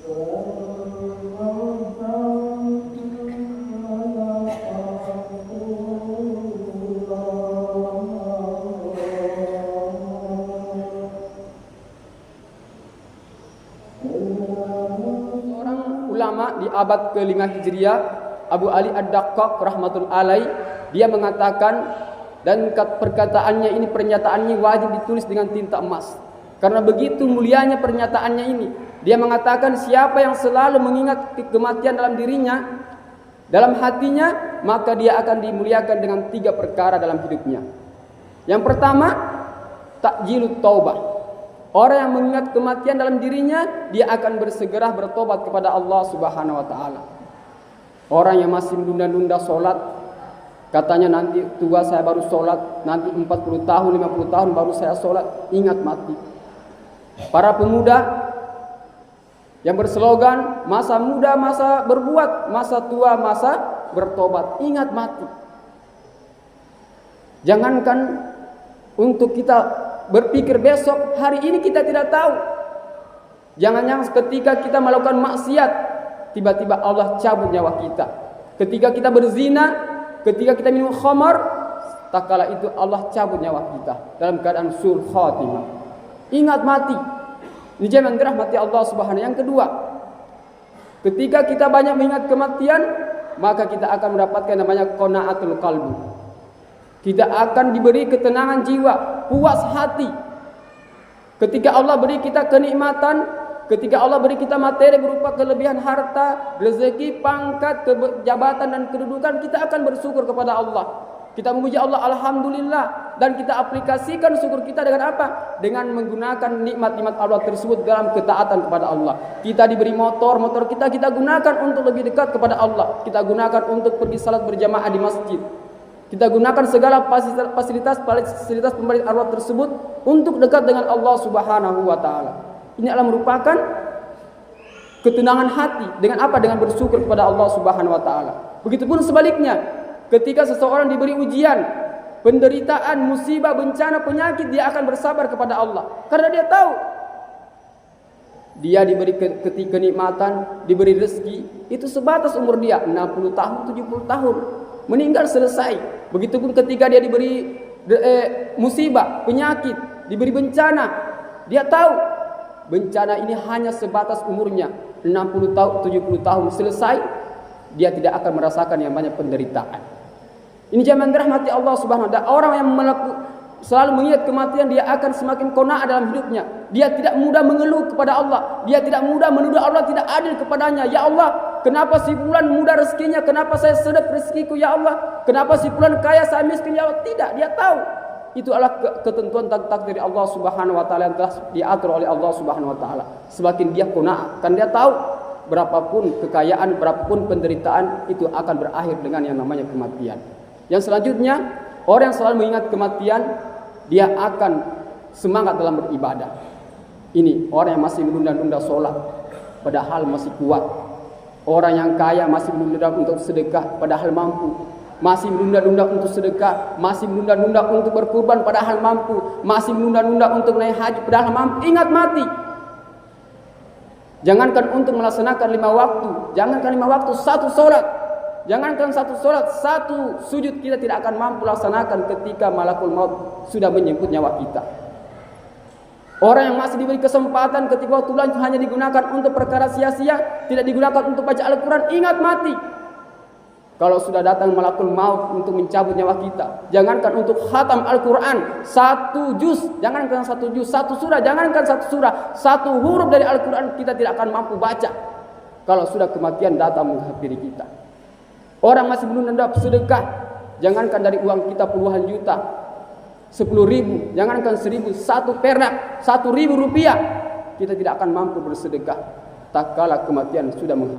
Ulama di abad ke-5 Hijriah, Abu Ali Ad-Daqqaq rahmatul alaih, dia mengatakan, dan perkataannya ini, pernyataannya wajib ditulis dengan tinta emas, karena begitu mulianya pernyataannya ini. Dia mengatakan, siapa yang selalu mengingat kematian dalam dirinya, dalam hatinya, maka dia akan dimuliakan dengan 3 perkara dalam hidupnya. Yang pertama, takjilut taubah. Orang yang mengingat kematian dalam dirinya, dia akan bersegera bertobat kepada Allah Subhanahu wa taala. Orang yang masih menunda-nunda sholat, katanya nanti tua saya baru sholat, nanti 40 tahun, 50 tahun baru saya sholat, ingat mati. Para pemuda yang berslogan, masa muda masa berbuat, masa tua masa bertobat, ingat mati. Jangankan untuk kita berpikir besok, hari ini kita tidak tahu. Jangan-jangan ketika kita melakukan maksiat, tiba-tiba Allah cabut nyawa kita. Ketika kita berzina, ketika kita minum khamar, tak kala itu Allah cabut nyawa kita dalam keadaan suul khatimah. Ingat mati. Ini jangan dirahmati Allah Subhanahu. Yang kedua, ketika kita banyak mengingat kematian, maka kita akan mendapatkan namanya qanaatul qalbi. Kita akan diberi ketenangan jiwa, puas hati. Ketika Allah beri kita kenikmatan, ketika Allah beri kita materi berupa kelebihan harta, rezeki, pangkat, jabatan dan kedudukan, kita akan bersyukur kepada Allah. Kita memuji Allah, alhamdulillah, dan kita aplikasikan syukur kita dengan apa? Dengan menggunakan nikmat-nikmat Allah tersebut dalam ketaatan kepada Allah. Kita diberi motor kita gunakan untuk lebih dekat kepada Allah. Kita gunakan untuk pergi salat berjamaah di masjid. Kita gunakan segala fasilitas pemberi arwah tersebut untuk dekat dengan Allah Subhanahu wa taala. Ini adalah merupakan ketenangan hati. Dengan apa? Dengan bersyukur kepada Allah Subhanahu wa taala. Begitupun sebaliknya, ketika seseorang diberi ujian, penderitaan, musibah, bencana, penyakit, dia akan bersabar kepada Allah. Karena dia tahu dia diberi kenikmatan, diberi rezeki, itu sebatas umur dia 60 tahun, 70 tahun. Meninggal selesai. Begitupun ketika dia diberi musibah, penyakit, diberi bencana, dia tahu bencana ini hanya sebatas umurnya 60 tahun, 70 tahun selesai, dia tidak akan merasakan yang banyak penderitaan. Ini zaman dirahmati Allah Subhanahu wa taala. Orang yang selalu mengingat kematian, dia akan semakin qanaah dalam hidupnya. Dia tidak mudah mengeluh kepada Allah. Dia tidak mudah menuduh Allah tidak adil kepadanya. Ya Allah, kenapa si fulan mudah rezekinya? Kenapa saya sedap rezekiku ya Allah? Kenapa si fulan kaya saya miskin ya Allah? Tidak, dia tahu itu adalah ketentuan takdir dari Allah Subhanahu wa taala yang telah diatur oleh Allah Subhanahu wa taala. Semakin dia qanaah, kan dia tahu berapapun kekayaan, berapapun penderitaan itu akan berakhir dengan yang namanya kematian. Yang selanjutnya, orang yang selalu mengingat kematian, dia akan semangat dalam beribadah. Ini orang yang masih menunda-nunda sholat, padahal masih kuat. Orang yang kaya masih menunda untuk sedekah, padahal mampu. Masih menunda-nunda untuk sedekah, masih menunda-nunda untuk berkurban, padahal mampu. Masih menunda-nunda untuk naik haji, padahal mampu. Ingat mati. Jangankan untuk melaksanakan 5 waktu, jangankan 5 waktu, 1 sholat. Jangankan 1 sholat, 1 sujud kita tidak akan mampu laksanakan ketika malakul maut sudah menjemput nyawa kita. Orang yang masih diberi kesempatan ketika waktu lanjut hanya digunakan untuk perkara sia-sia, tidak digunakan untuk baca Al-Quran, ingat mati. Kalau sudah datang malakul maut untuk mencabut nyawa kita, jangankan untuk khatam Al-Quran 1 juz, jangankan 1 juz, 1 surah, jangankan 1 surah, 1 huruf dari Al-Quran kita tidak akan mampu baca kalau sudah kematian datang menghampiri kita. Orang masih menunda sedekah, jangankan dari uang kita puluhan juta, 10.000, jangankan 1.000, 1 perak, 1.000 rupiah, kita tidak akan mampu bersedekah tak kala kematian sudah menghampiri.